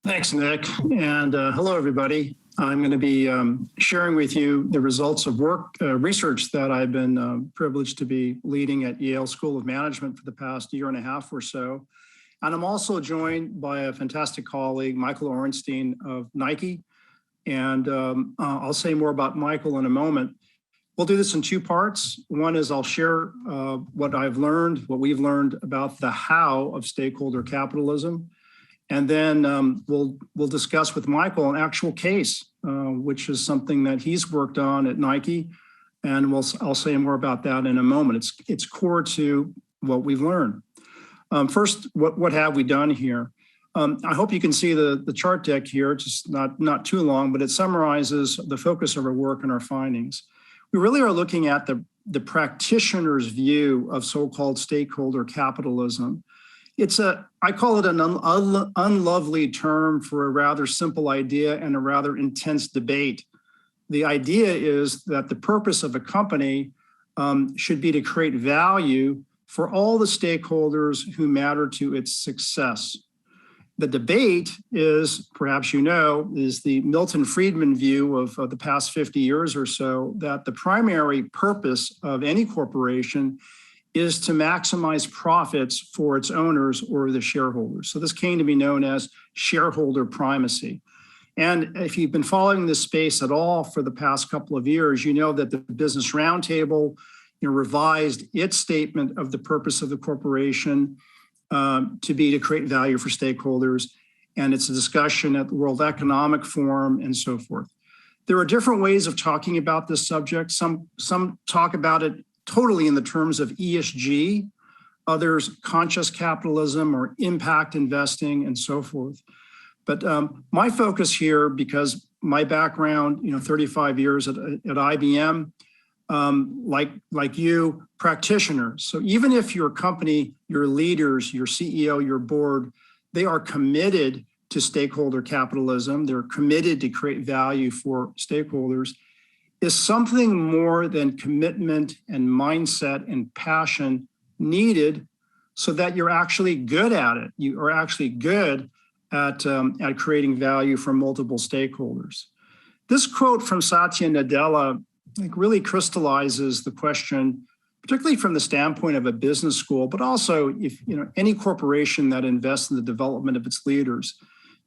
Thanks, Nick. And hello, everybody. I'm going to be sharing with you the results of research that I've been privileged to be leading at Yale School of Management for the past year and a half or so. And I'm also joined by a fantastic colleague, Michael Orenstein of Nike. And I'll say more about Michael in a moment. We'll do this in two parts. One is I'll share what we've learned about the how of stakeholder capitalism. And then we'll discuss with Michael an actual case, which is something that he's worked on at Nike. And I'll say more about that in a moment. It's core to what we've learned. First, what have we done here? I hope you can see the chart deck here. It's just not too long, but it summarizes the focus of our work and our findings. We really are looking at the practitioner's view of so-called stakeholder capitalism. I call it an unlovely term for a rather simple idea and a rather intense debate. The idea is that the purpose of a company should be to create value for all the stakeholders who matter to its success. The debate is, perhaps you know, is the Milton Friedman view of the past 50 years or so, that the primary purpose of any corporation is to maximize profits for its owners or the shareholders. So this came to be known as shareholder primacy. And if you've been following this space at all for the past couple of years, you know that the Business Roundtable revised its statement of the purpose of the corporation to create value for stakeholders. And it's a discussion at the World Economic Forum and so forth. There are different ways of talking about this subject. Some talk about it totally in the terms of ESG, others conscious capitalism or impact investing and so forth. But my focus here, because my background, 35 years at IBM, like you, practitioners. So even if your company, your leaders, your CEO, your board, they are committed to stakeholder capitalism, they're committed to create value for stakeholders, is something more than commitment and mindset and passion needed so that you're actually good at it. You are actually good at creating value for multiple stakeholders. This quote from Satya Nadella really crystallizes the question, particularly from the standpoint of a business school, but also if any corporation that invests in the development of its leaders.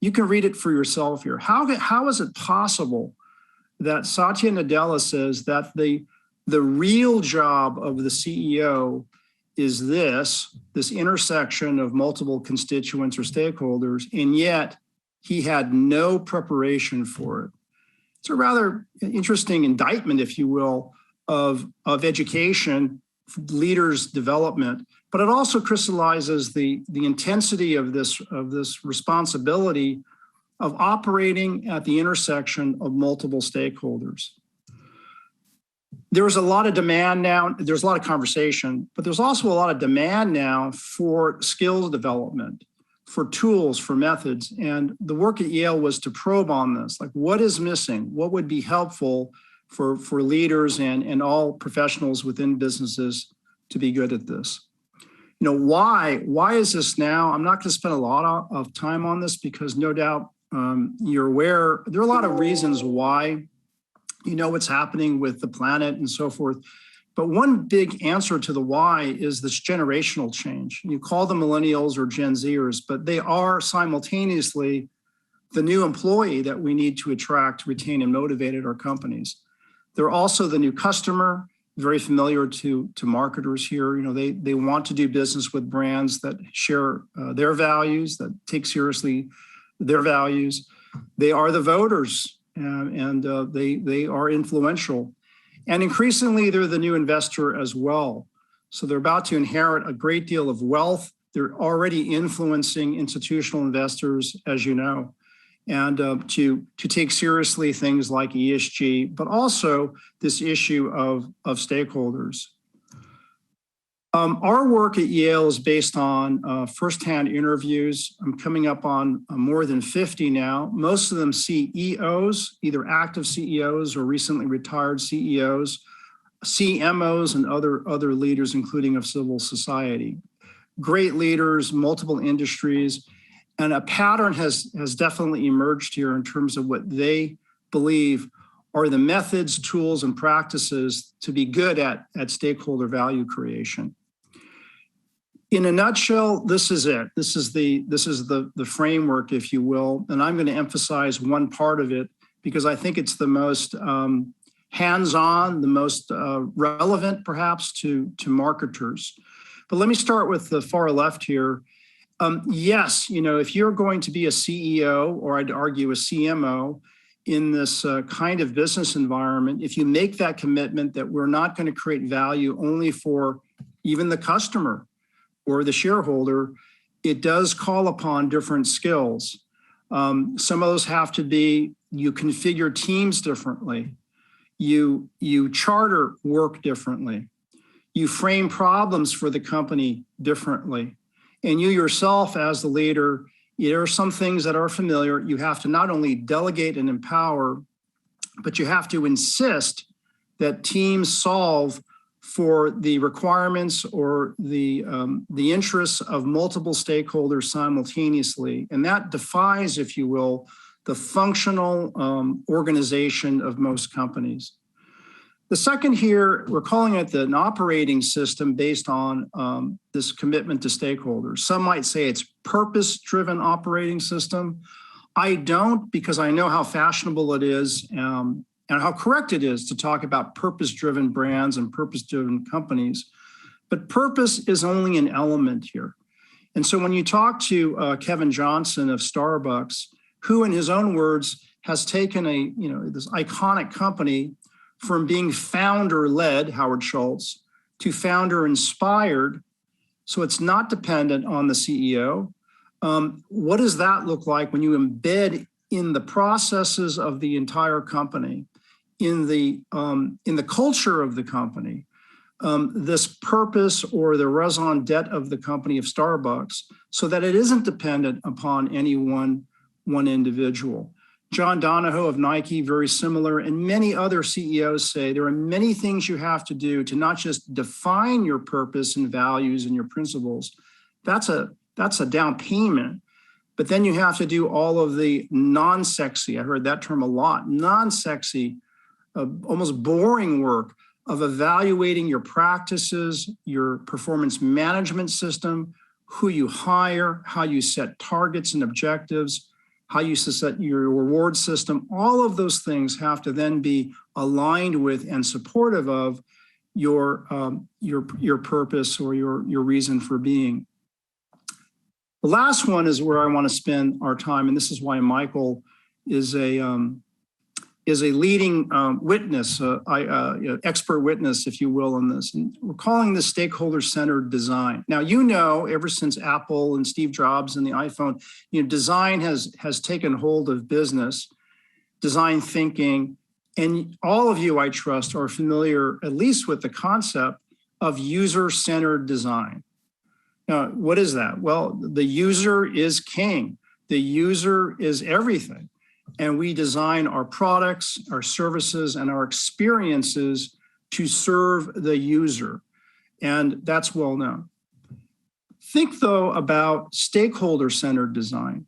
You can read it for yourself here. How is it possible that Satya Nadella says that the real job of the CEO is this intersection of multiple constituents or stakeholders, and yet he had no preparation for it? It's a rather interesting indictment, if you will, of education, leaders' development, but it also crystallizes the intensity of this responsibility of operating at the intersection of multiple stakeholders. There's a lot of demand now, there's a lot of conversation, but there's also a lot of demand now for skills development, for tools, for methods. And the work at Yale was to probe on this, like what is missing? What would be helpful for leaders and all professionals within businesses to be good at this? Why is this now? I'm not going to spend a lot of time on this because no doubt you're aware, there are a lot of reasons why, what's happening with the planet and so forth. But one big answer to the why is this generational change. You call them millennials or Gen Zers, but they are simultaneously the new employee that we need to attract, retain, and motivate at our companies. They're also the new customer, very familiar to marketers here. They want to do business with brands that share their values, that take seriously their values. They are the voters, and they are influential. And increasingly, they're the new investor as well. So they're about to inherit a great deal of wealth. They're already influencing institutional investors, as you know, and to take seriously things like ESG, but also this issue of stakeholders. Our work at Yale is based on firsthand interviews. I'm coming up on more than 50 now. Most of them CEOs, either active CEOs or recently retired CEOs, CMOs, and other leaders, including of civil society. Great leaders, multiple industries. And a pattern has definitely emerged here in terms of what they believe are the methods, tools, and practices to be good at stakeholder value creation. In a nutshell, this is it. This is the framework, if you will. And I'm going to emphasize one part of it because I think it's the most hands-on, the most relevant, perhaps, to marketers. But let me start with the far left here. Yes, if you're going to be a CEO, or I'd argue a CMO, in this kind of business environment, if you make that commitment that we're not going to create value only for even the customer or the shareholder, it does call upon different skills. Some of those have to be, you configure teams differently, you charter work differently, you frame problems for the company differently, and you yourself as the leader, there are some things that are familiar. You have to not only delegate and empower, but you have to insist that teams solve for the requirements or the interests of multiple stakeholders simultaneously. And that defies, if you will, the functional organization of most companies. The second here, we're calling it an operating system based on this commitment to stakeholders. Some might say it's purpose-driven operating system. I don't, because I know how fashionable it is and how correct it is to talk about purpose-driven brands and purpose-driven companies. But purpose is only an element here. And so when you talk to Kevin Johnson of Starbucks, who in his own words has taken this iconic company from being founder-led, Howard Schultz, to founder-inspired, so it's not dependent on the CEO. What does that look like when you embed in the processes of the entire company, in the culture of the company, this purpose or the raison d'etre of the company of Starbucks, so that it isn't dependent upon any one individual? John Donahoe of Nike, very similar, and many other CEOs say there are many things you have to do to not just define your purpose and values and your principles. That's a down payment, but then you have to do all of the non-sexy, I heard that term a lot, non-sexy, almost boring work of evaluating your practices, your performance management system, who you hire, how you set targets and objectives, how you set your reward system. All of those things have to then be aligned with and supportive of your purpose or your reason for being. The last one is where I want to spend our time, and this is why Michael is a leading witness, expert witness, if you will, on this. And we're calling this stakeholder-centered design. Now, ever since Apple and Steve Jobs and the iPhone, design has taken hold of business, design thinking, and all of you, I trust, are familiar at least with the concept of user-centered design. Now, what is that? Well, the user is king. The user is everything. And we design our products, our services, and our experiences to serve the user. And that's well known. Think, though, about stakeholder-centered design.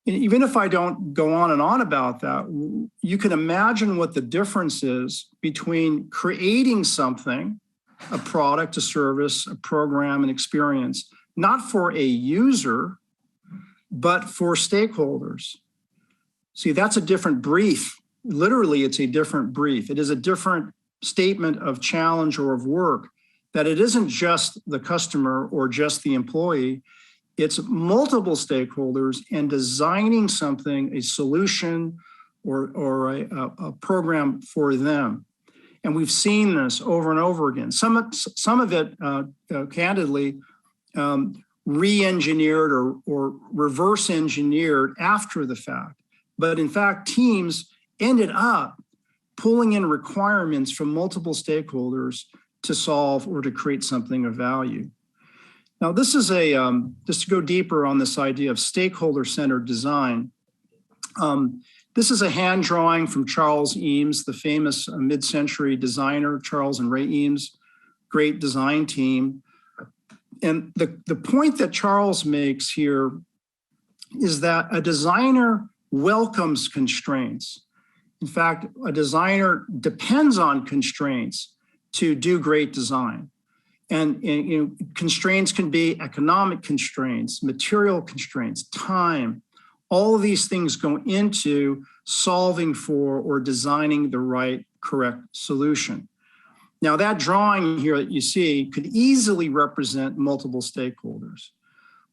And even if I don't go on and on about that, you can imagine what the difference is between creating something, a product, a service, a program, an experience, not for a user, but for stakeholders. See, that's a different brief. Literally, it's a different brief. It is a different statement of challenge or of work, that it isn't just the customer or just the employee, it's multiple stakeholders and designing something, a solution or a program for them. And we've seen this over and over again. Some of it, candidly, re-engineered or reverse engineered after the fact. But in fact, teams ended up pulling in requirements from multiple stakeholders to solve or to create something of value. Now, this is just to go deeper on this idea of stakeholder-centered design. This is a hand drawing from Charles Eames, the famous mid-century designer, Charles and Ray Eames, great design team. And the point that Charles makes here is that a designer welcomes constraints. In fact, a designer depends on constraints to do great design. And constraints can be economic constraints, material constraints, time. All of these things go into solving for or designing the right, correct solution. Now, that drawing here that you see could easily represent multiple stakeholders.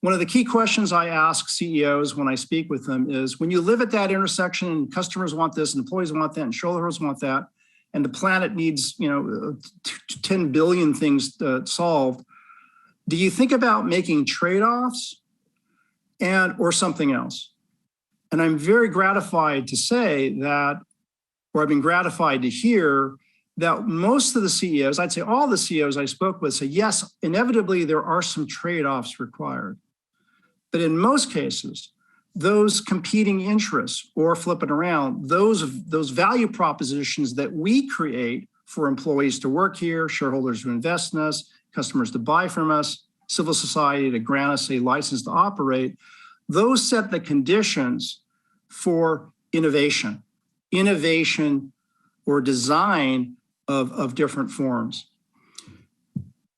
One of the key questions I ask CEOs when I speak with them is, when you live at that intersection and customers want this and employees want that and shareholders want that, and the planet needs 10 billion things solved, do you think about making trade-offs or something else? And I'm very gratified to say that, or I've been gratified to hear that most of the CEOs, I'd say all the CEOs I spoke with, say, yes, inevitably there are some trade-offs required. But in most cases, those competing interests, or flip it around, those value propositions that we create for employees to work here, shareholders to invest in us, customers to buy from us, civil society to grant us a license to operate, those set the conditions for innovation or design of different forms.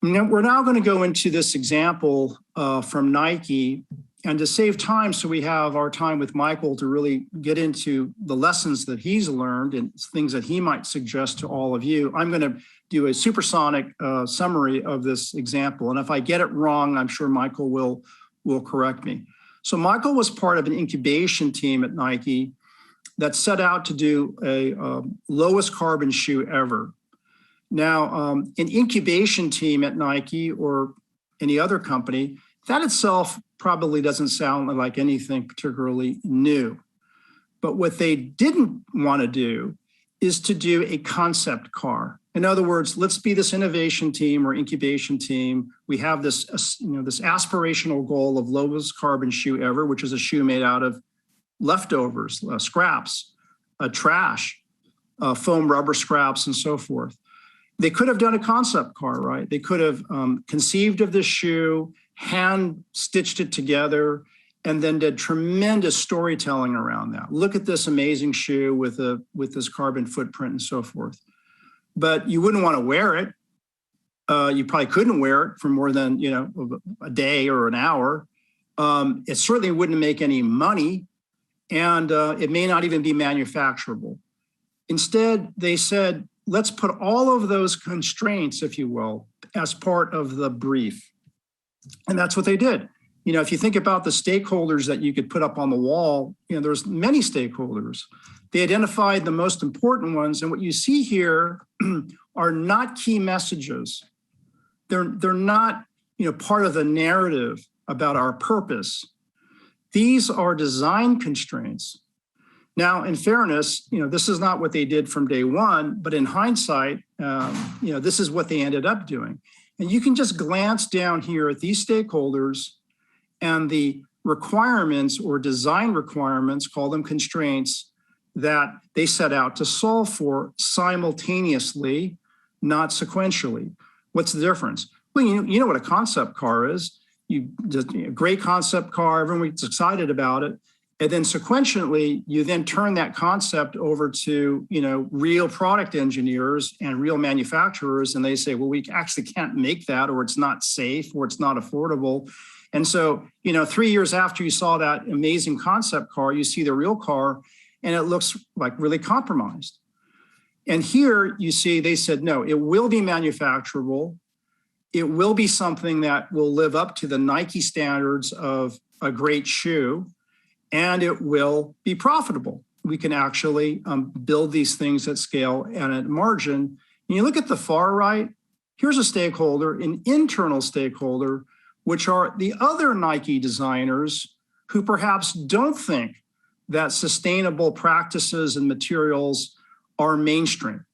We're now going to go into this example from Nike. And to save time, so we have our time with Michael to really get into the lessons that he's learned and things that he might suggest to all of you, I'm going to do a supersonic summary of this example. And if I get it wrong, I'm sure Michael will correct me. So Michael was part of an incubation team at Nike that set out to do a lowest carbon shoe ever. Now, an incubation team at Nike or any other company, that itself probably doesn't sound like anything particularly new. But what they didn't want to do is to do a concept car. In other words, let's be this innovation team or incubation team. We have this, this aspirational goal of lowest carbon shoe ever, which is a shoe made out of leftovers, scraps, trash, foam rubber scraps, and so forth. They could have done a concept car, right? They could have conceived of this shoe, hand stitched it together, and then did tremendous storytelling around that. Look at this amazing shoe with this carbon footprint and so forth. But you wouldn't want to wear it. You probably couldn't wear it for more than a day or an hour. It certainly wouldn't make any money, and it may not even be manufacturable. Instead, they said, let's put all of those constraints, if you will, as part of the brief. And that's what they did. If you think about the stakeholders that you could put up on the wall, there's many stakeholders. They identified the most important ones. And what you see here are not key messages. They're not, part of the narrative about our purpose. These are design constraints. Now, in fairness, this is not what they did from day one, but in hindsight, this is what they ended up doing. And you can just glance down here at these stakeholders and the requirements or design requirements, call them constraints, that they set out to solve for simultaneously, not sequentially. What's the difference? Well, you know what a concept car is. A great concept car, everyone gets excited about it. And then sequentially, you then turn that concept over to, real product engineers and real manufacturers. And they say, well, we actually can't make that, or it's not safe, or it's not affordable. And so, 3 years after you saw that amazing concept car, you see the real car, and it looks like really compromised. And here you see, they said, no, it will be manufacturable. It will be something that will live up to the Nike standards of a great shoe. And it will be profitable. We can actually build these things at scale and at margin. And you look at the far right, here's a stakeholder, an internal stakeholder, which are the other Nike designers who perhaps don't think that sustainable practices and materials are mainstream.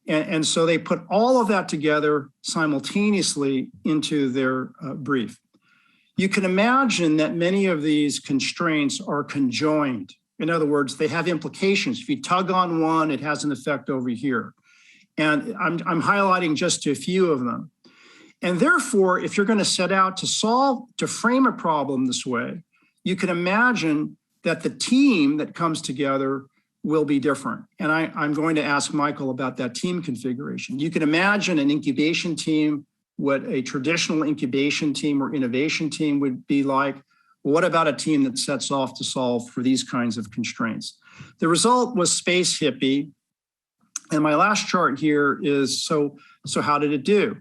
And so they put all of that together simultaneously into their brief. You can imagine that many of these constraints are conjoined. In other words, they have implications. If you tug on one, it has an effect over here. And I'm highlighting just a few of them. And therefore, if you're going to set out to frame a problem this way, you can imagine that the team that comes together will be different. And I'm going to ask Michael about that team configuration. You can imagine an incubation team, what a traditional incubation team or innovation team would be like. What about a team that sets off to solve for these kinds of constraints? The result was Space Hippie. And my last chart here is, so how did it do?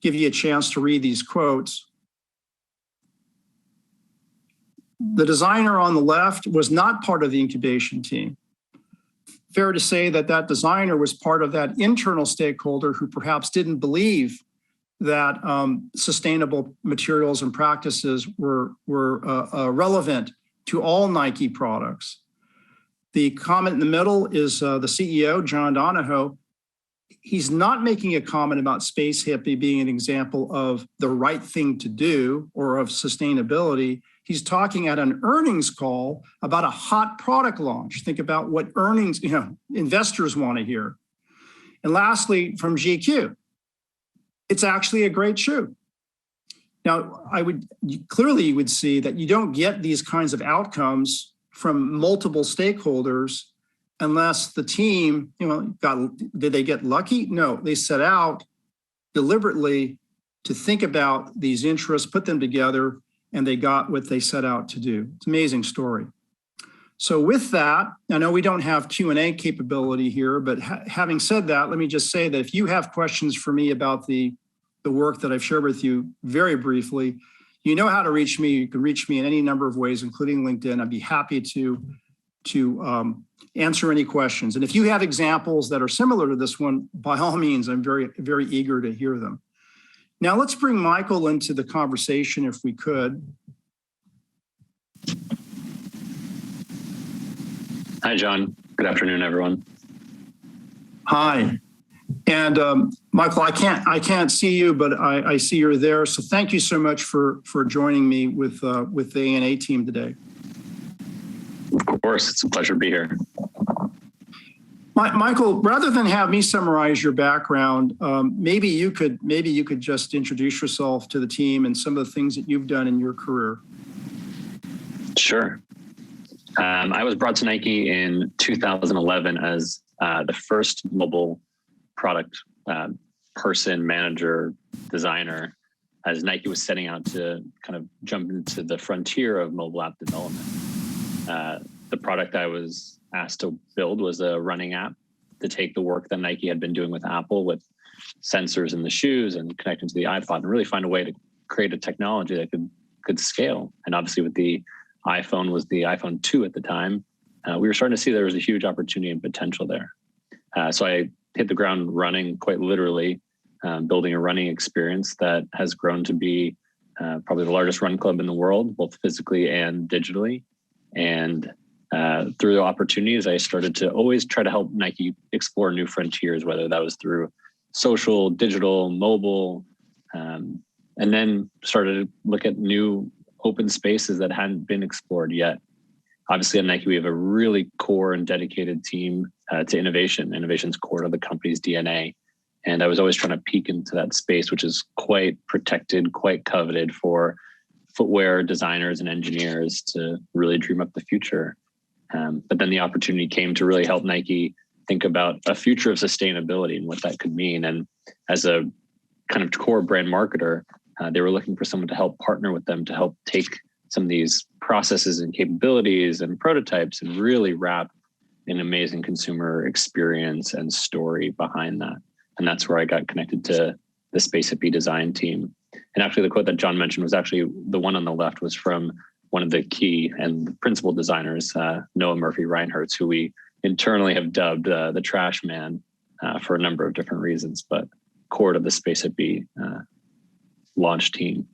Give you a chance to read these quotes. The designer on the left was not part of the incubation team. Fair to say that that designer was part of that internal stakeholder who perhaps didn't believe that sustainable materials and practices were relevant to all Nike products. The comment in the middle is the CEO, John Donahoe. He's not making a comment about Space Hippie being an example of the right thing to do or of sustainability. He's talking at an earnings call about a hot product launch. Think about what earnings, investors want to hear. And lastly, from GQ, it's actually a great shoe. Now, clearly you would see that you don't get these kinds of outcomes from multiple stakeholders unless the team, did they get lucky? No, they set out deliberately to think about these interests, put them together, and they got what they set out to do. It's an amazing story. So with that, I know we don't have Q&A capability here, but having said that, let me just say that if you have questions for me about the work that I've shared with you very briefly, you know how to reach me. You can reach me in any number of ways, including LinkedIn. I'd be happy to answer any questions. And if you have examples that are similar to this one, by all means, I'm very, very eager to hear them. Now let's bring Michael into the conversation if we could. Hi, John. Good afternoon, everyone. Hi. And Michael, I can't see you, but I see you're there. So thank you so much for joining me with the ANA team today. Of course, it's a pleasure to be here. Michael, rather than have me summarize your background, maybe you could just introduce yourself to the team and some of the things that you've done in your career. Sure. I was brought to Nike in 2011 as the first mobile product person, manager, designer, as Nike was setting out to kind of jump into the frontier of mobile app development. The product I was asked to build was a running app to take the work that Nike had been doing with Apple with sensors in the shoes and connecting to the iPod and really find a way to create a technology that could scale. And obviously with the iPhone was the iPhone 2 at the time, we were starting to see there was a huge opportunity and potential there. So I hit the ground running quite literally, building a running experience that has grown to be probably the largest run club in the world, both physically and digitally. And through the opportunities, I started to always try to help Nike explore new frontiers, whether that was through social, digital, mobile, and then started to look at new open spaces that hadn't been explored yet. Obviously at Nike, we have a really core and dedicated team to innovation. Innovation's core to the company's DNA. And I was always trying to peek into that space, which is quite protected, quite coveted for footwear designers and engineers to really dream up the future. But then the opportunity came to really help Nike think about a future of sustainability and what that could mean. And as a kind of core brand marketer, they were looking for someone to help partner with them to help take some of these processes and capabilities and prototypes and really wrap an amazing consumer experience and story behind that. And that's where I got connected to the Space Hippie design team. And actually the quote that John mentioned was actually the one on the left was from one of the key and principal designers, Noah Murphy Reinhartz, who we internally have dubbed the trash man for a number of different reasons, but core to the Space Hippie launch team.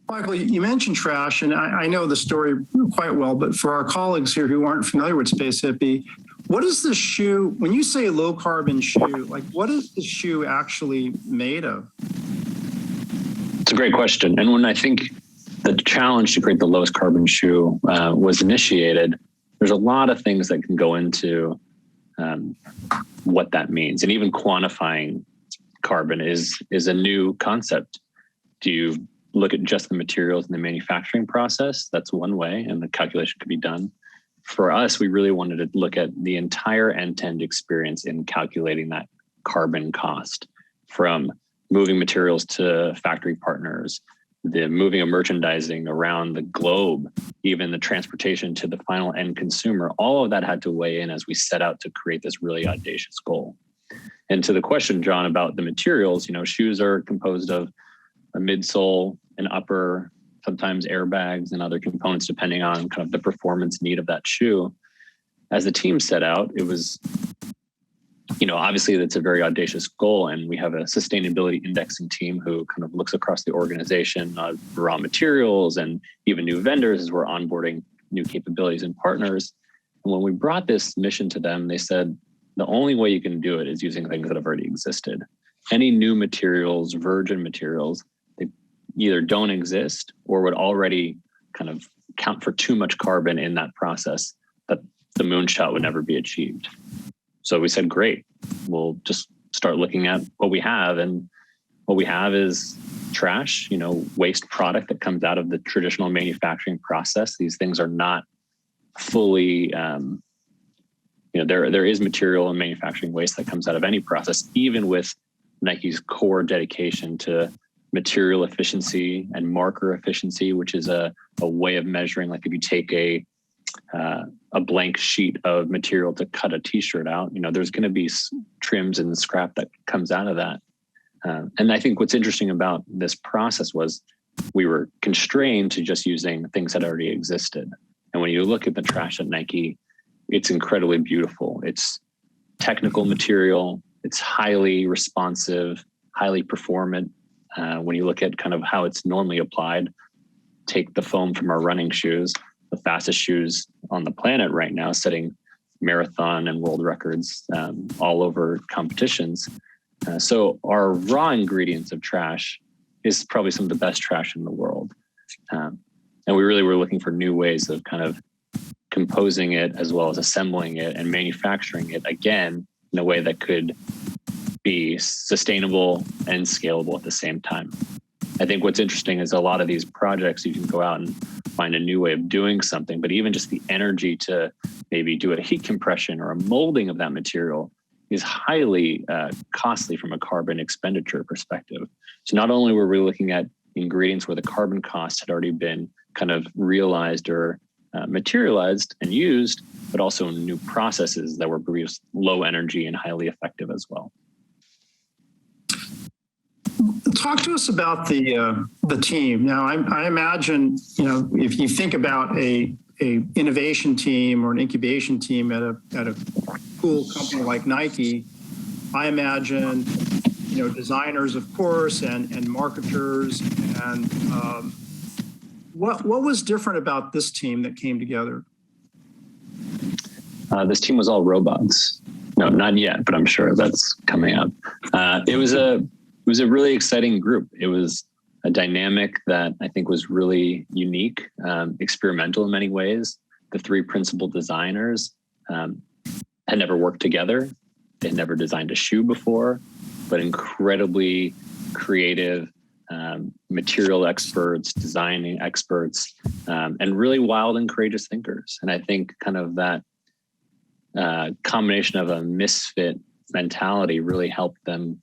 Michael, you mentioned trash, and I know the story quite well, but for our colleagues here who aren't familiar with Space Hippie, what is the shoe, when you say low carbon shoe, like what is the shoe actually made of? It's a great question. And when I think the challenge to create the lowest carbon shoe was initiated, there's a lot of things that can go into what that means. And even quantifying carbon is a new concept. Do you look at just the materials and the manufacturing process, that's one way, and the calculation could be done. For us, we really wanted to look at the entire end-to-end experience in calculating that carbon cost, from moving materials to factory partners, the moving of merchandising around the globe, even the transportation to the final end consumer. All of that had to weigh in as we set out to create this really audacious goal. And to the question, John, about the materials, shoes are composed of a midsole, an upper, sometimes airbags and other components, depending on kind of the performance need of that shoe. As the team set out, it was, obviously that's a very audacious goal. And we have a sustainability indexing team who kind of looks across the organization, raw materials and even new vendors as we're onboarding new capabilities and partners. And when we brought this mission to them, they said, the only way you can do it is using things that have already existed. Any new materials, virgin materials, they either don't exist or would already kind of count for too much carbon in that process that the moonshot would never be achieved. So we said, great, we'll just start looking at what we have. And what we have is trash, waste product that comes out of the traditional manufacturing process. These things are not fully, there is material and manufacturing waste that comes out of any process, even with Nike's core dedication to material efficiency and marker efficiency, which is a way of measuring, like if you take a blank sheet of material to cut a t-shirt out, there's going to be trims and scrap that comes out of that. And I think what's interesting about this process was we were constrained to just using things that already existed. And when you look at the trash at Nike, it's incredibly beautiful. It's technical material. It's highly responsive, highly performant. When you look at kind of how it's normally applied, take the foam from our running shoes, the fastest shoes on the planet right now, setting marathon and world records all over competitions. So our raw ingredients of trash is probably some of the best trash in the world. And we really were looking for new ways of kind of composing it as well as assembling it and manufacturing it again in a way that could be sustainable and scalable at the same time. I think what's interesting is a lot of these projects, you can go out and find a new way of doing something, but even just the energy to maybe do a heat compression or a molding of that material is highly costly from a carbon expenditure perspective. So not only were we looking at ingredients where the carbon cost had already been kind of realized or materialized and used, but also new processes that were produced low energy and highly effective as well. Talk to us about the team. Now, I imagine, if you think about a innovation team or an incubation team at a cool company like Nike, I imagine, designers, of course, and marketers. And what was different about this team that came together? This team was all robots. No, not yet, but I'm sure that's coming up. It was a really exciting group. It was a dynamic that I think was really unique, experimental in many ways. The three principal designers had never worked together. They had never designed a shoe before, but incredibly creative material experts, designing experts, and really wild and courageous thinkers. And I think kind of that combination of a misfit mentality really helped them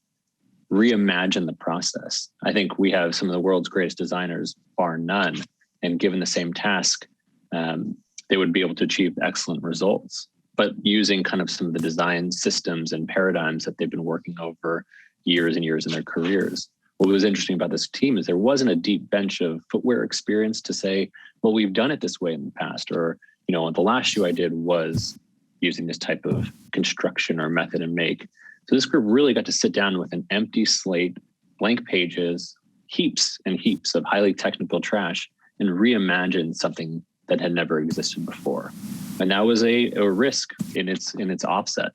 reimagine the process. I think we have some of the world's greatest designers, bar none, and given the same task, they would be able to achieve excellent results, but using kind of some of the design systems and paradigms that they've been working over years and years in their careers. What was interesting about this team is there wasn't a deep bench of footwear experience to say, well, we've done it this way in the past, or, the last shoe I did was using this type of construction or method and make. So this group really got to sit down with an empty slate, blank pages, heaps and heaps of highly technical trash, and reimagine something that had never existed before. And that was a risk in its offset.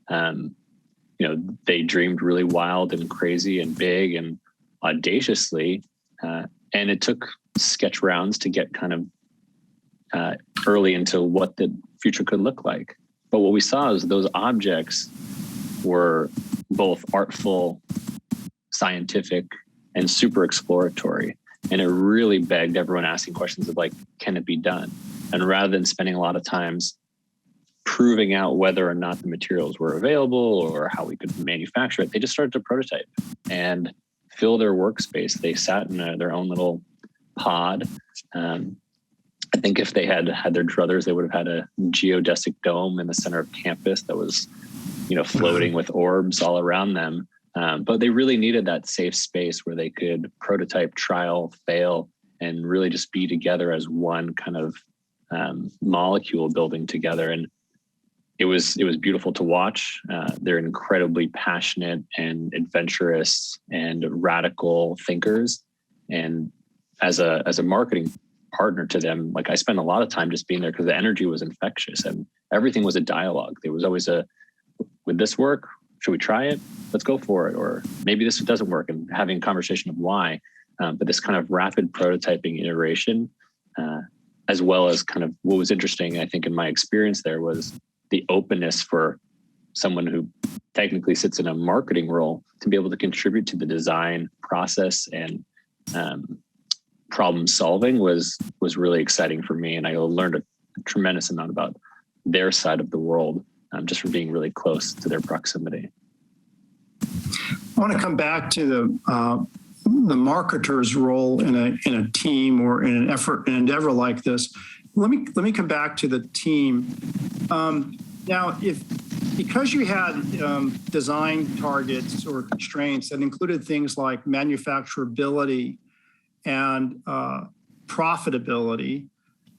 They dreamed really wild and crazy and big and audaciously, and it took sketch rounds to get kind of early into what the future could look like. But what we saw is those objects were both artful, scientific, and super exploratory. And it really begged everyone asking questions of like, can it be done? And rather than spending a lot of times proving out whether or not the materials were available or how we could manufacture it, they just started to prototype and fill their workspace. They sat in their own little pod. I think if they had their druthers, they would have had a geodesic dome in the center of campus that was, floating with orbs all around them. But they really needed that safe space where they could prototype, trial, fail, and really just be together as one kind of molecule building together. And it was beautiful to watch. They're incredibly passionate and adventurous and radical thinkers. And as a marketing partner to them, like I spent a lot of time just being there because the energy was infectious and everything was a dialogue. There was always would this work? Should we try it? Let's go for it. Or maybe this doesn't work, and having a conversation of why. But this kind of rapid prototyping iteration, as well as kind of what was interesting, I think, in my experience there was the openness for someone who technically sits in a marketing role to be able to contribute to the design process and problem solving was really exciting for me. And I learned a tremendous amount about their side of the world just from being really close to their proximity. I want to come back to the marketer's role in a team or in an endeavor like this. Let me come back to the team. Now, because you had design targets or constraints that included things like manufacturability and profitability,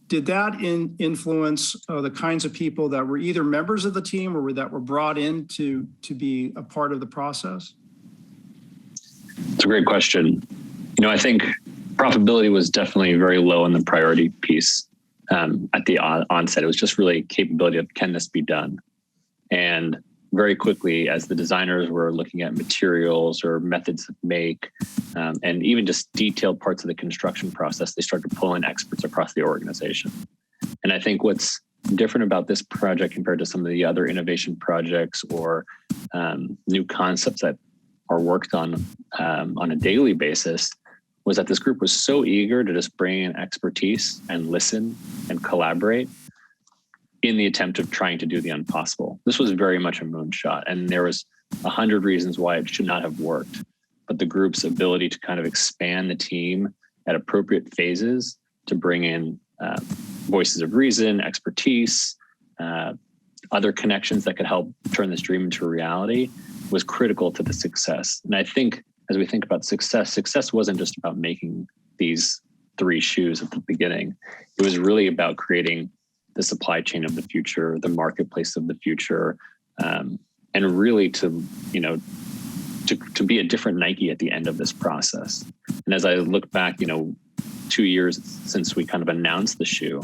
did that influence the kinds of people that were either members of the team or that were brought in to be a part of the process? It's a great question. I think profitability was definitely very low on the priority piece at the onset. It was just really capability of, can this be done? And very quickly, as the designers were looking at materials or methods of make, and even just detailed parts of the construction process, they started to pull in experts across the organization. And I think what's different about this project compared to some of the other innovation projects or new concepts that are worked on a daily basis was that this group was so eager to just bring in expertise and listen and collaborate in the attempt of trying to do the impossible. This was very much a moonshot, and there was 100 reasons why it should not have worked. But the group's ability to kind of expand the team at appropriate phases to bring in voices of reason, expertise, other connections that could help turn this dream into a reality was critical to the success. And I think as we think about success wasn't just about making these 3 shoes at the beginning. It was really about creating the supply chain of the future, the marketplace of the future, and really to be a different Nike at the end of this process. And as I look back, 2 years since we kind of announced the shoe,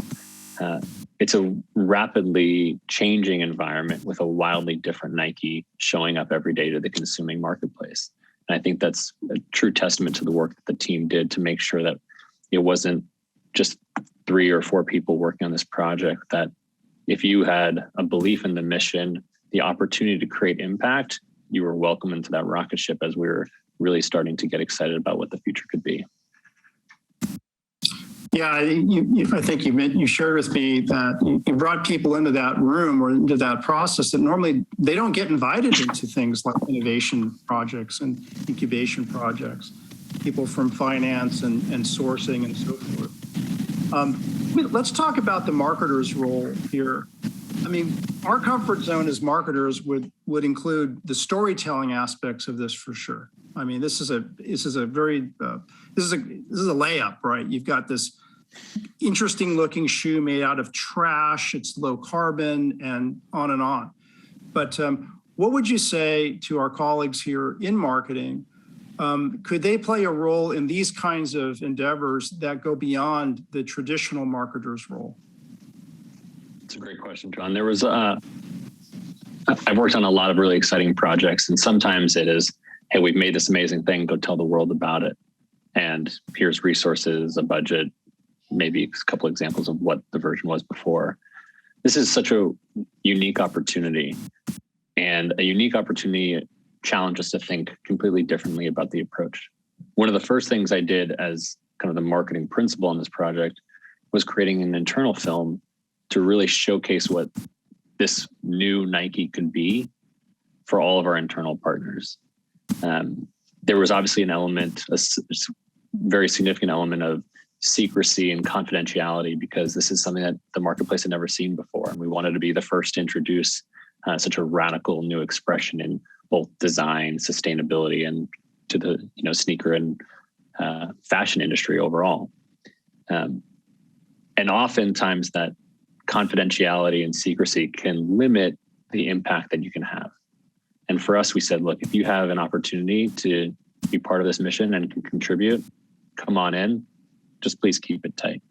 it's a rapidly changing environment with a wildly different Nike showing up every day to the consuming marketplace. And I think that's a true testament to the work that the team did to make sure that it wasn't just 3 or 4 people working on this project, that if you had a belief in the mission, the opportunity to create impact, you were welcome into that rocket ship as we were really starting to get excited about what the future could be. Yeah, I think you shared with me that you brought people into that room or into that process that normally they don't get invited into things like innovation projects and incubation projects, people from finance and sourcing and so forth. Let's talk about the marketer's role here. I mean, our comfort zone as marketers would include the storytelling aspects of this for sure. I mean, this is a layup, right? You've got this interesting looking shoe made out of trash. It's low carbon and on and on. But what would you say to our colleagues here in marketing? Could they play a role in these kinds of endeavors that go beyond the traditional marketer's role? It's a great question, John. There was I've worked on a lot of really exciting projects, and sometimes it is, hey, we've made this amazing thing, go tell the world about it. And here's resources, a budget, maybe a couple examples of what the version was before. This is such a unique opportunity, and a unique opportunity challenged us to think completely differently about the approach. One of the first things I did as kind of the marketing principle on this project, was creating an internal film to really showcase what this new Nike could be for all of our internal partners. There was obviously an element, a very significant element of secrecy and confidentiality, because this is something that the marketplace had never seen before. And we wanted to be the first to introduce such a radical new expression in both design, sustainability, and to the sneaker and fashion industry overall. And oftentimes that confidentiality and secrecy can limit the impact that you can have. And for us, we said, look, if you have an opportunity to be part of this mission and can contribute, come on in, just please keep it tight.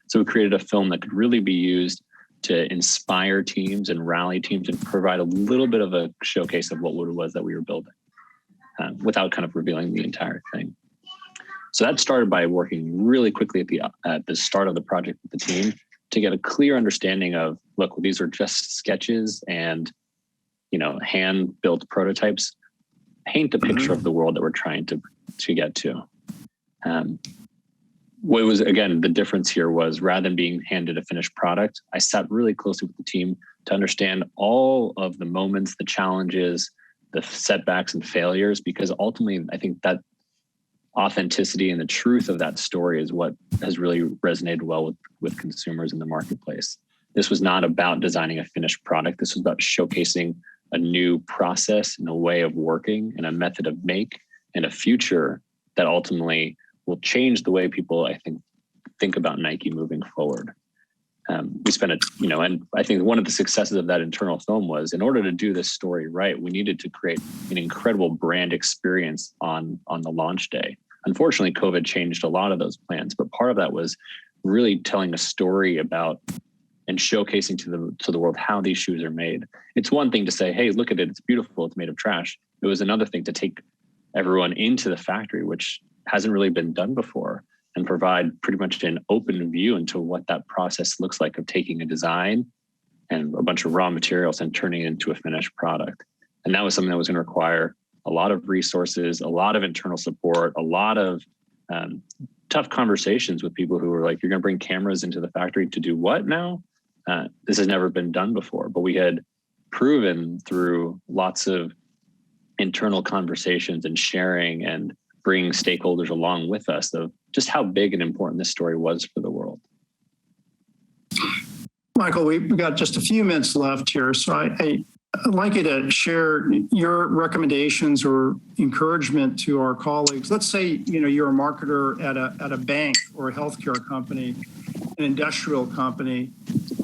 So we created a film that could really be used to inspire teams and rally teams and provide a little bit of a showcase of what it was that we were building without kind of revealing the entire thing. So that started by working really quickly at the start of the project with the team to get a clear understanding of, look, these are just sketches and hand-built prototypes. Paint a picture of the world that we're trying to get to. What was, again, the difference here was, rather than being handed a finished product, I sat really closely with the team to understand all of the moments, the challenges, the setbacks and failures, because ultimately I think that authenticity and the truth of that story is what has really resonated well with consumers in the marketplace. This was not about designing a finished product. This was about showcasing a new process and a way of working and a method of make and a future that ultimately will change the way people, I think about Nike moving forward. We spent and I think one of the successes of that internal film was, in order to do this story right, we needed to create an incredible brand experience on the launch day. Unfortunately, COVID changed a lot of those plans, but part of that was really telling a story about and showcasing to the world how these shoes are made. It's one thing to say, hey, look at it, it's beautiful, it's made of trash. It was another thing to take everyone into the factory, which hasn't really been done before, and provide pretty much an open view into what that process looks like of taking a design and a bunch of raw materials and turning it into a finished product. And that was something that was going to require a lot of resources, a lot of internal support, a lot of tough conversations with people who were like, you're going to bring cameras into the factory to do what now? This has never been done before. But we had proven through lots of internal conversations and sharing and bringing stakeholders along with us of just how big and important this story was for the world. Michael, we've got just a few minutes left here. So I'd like you to share your recommendations or encouragement to our colleagues. Let's say, you're a marketer at a bank or a healthcare company, an industrial company,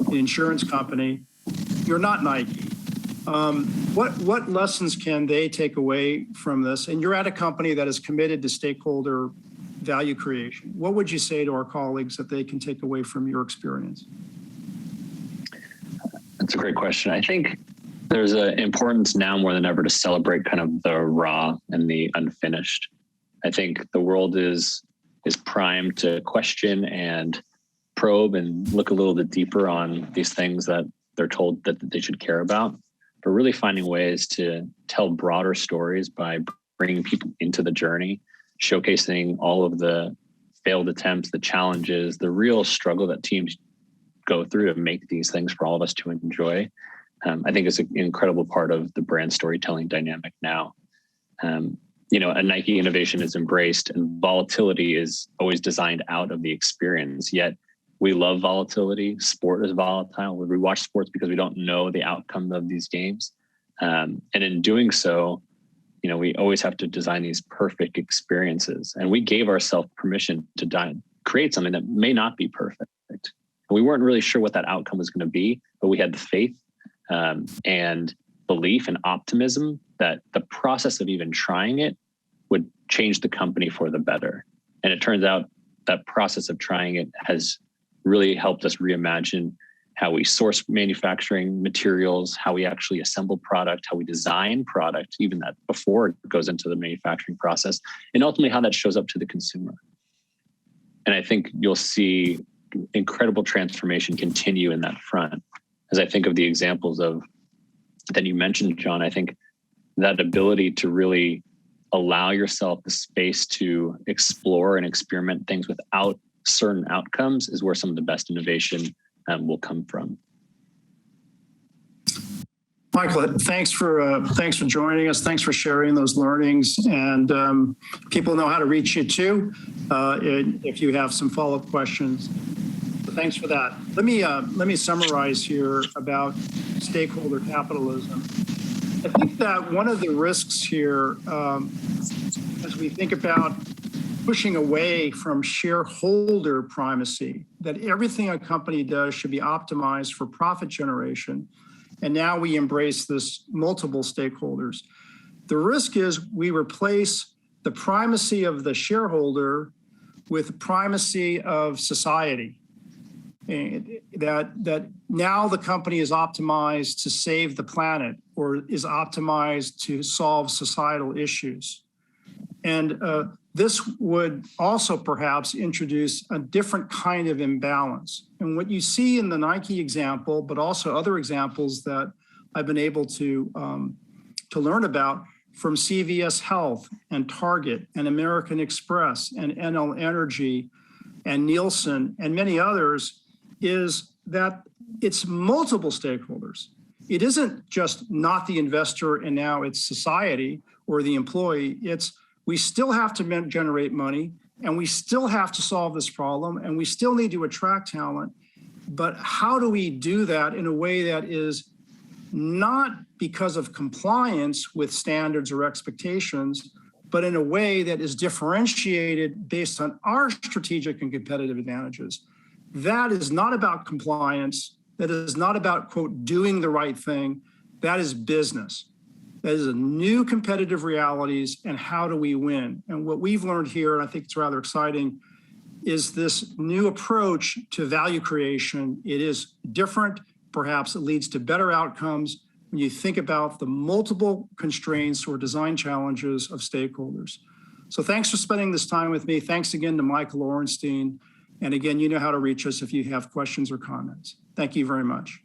an insurance company. You're not Nike. What lessons can they take away from this? And you're at a company that is committed to stakeholder value creation. What would you say to our colleagues that they can take away from your experience? That's a great question. I think there's an importance now more than ever to celebrate kind of the raw and the unfinished. I think the world is primed to question and probe and look a little bit deeper on these things that they're told that they should care about, but really finding ways to tell broader stories by bringing people into the journey, showcasing all of the failed attempts, the challenges, the real struggle that teams go through to make these things for all of us to enjoy. I think it's an incredible part of the brand storytelling dynamic now. A Nike innovation is embraced and volatility is always designed out of the experience. Yet we love volatility. Sport is volatile. We watch sports because we don't know the outcome of these games. And in doing so, we always have to design these perfect experiences. And we gave ourselves permission to create something that may not be perfect. We weren't really sure what that outcome was going to be, but we had the faith and belief and optimism that the process of even trying it would change the company for the better. And it turns out that process of trying it has really helped us reimagine how we source manufacturing materials, how we actually assemble product, how we design product, even that before it goes into the manufacturing process, and ultimately how that shows up to the consumer. And I think you'll see incredible transformation continue in that front. As I think of the examples that you mentioned, John, I think that ability to really allow yourself the space to explore and experiment things without certain outcomes is where some of the best innovation will come from. Michael, thanks for joining us. Thanks for sharing those learnings, and people know how to reach you too if you have some follow-up questions. So thanks for that. Let me summarize here about stakeholder capitalism. I think that one of the risks here, as we think about pushing away from shareholder primacy, that everything a company does should be optimized for profit generation. And now we embrace this multiple stakeholders. The risk is we replace the primacy of the shareholder with the primacy of society. And that now the company is optimized to save the planet or is optimized to solve societal issues. And this would also perhaps introduce a different kind of imbalance. And what you see in the Nike example, but also other examples that I've been able to learn about from CVS Health and Target and American Express and NL Energy and Nielsen and many others, is that it's multiple stakeholders. It isn't just not the investor and now it's society or the employee. It's we still have to generate money and we still have to solve this problem and we still need to attract talent. But how do we do that in a way that is not because of compliance with standards or expectations, but in a way that is differentiated based on our strategic and competitive advantages? That is not about compliance. That is not about, quote, doing the right thing. That is business. That is a new competitive realities and how do we win? And what we've learned here, and I think it's rather exciting, is this new approach to value creation. It is different. Perhaps it leads to better outcomes when you think about the multiple constraints or design challenges of stakeholders. So thanks for spending this time with me. Thanks again to Michael Orenstein. And again, you know how to reach us if you have questions or comments. Thank you very much.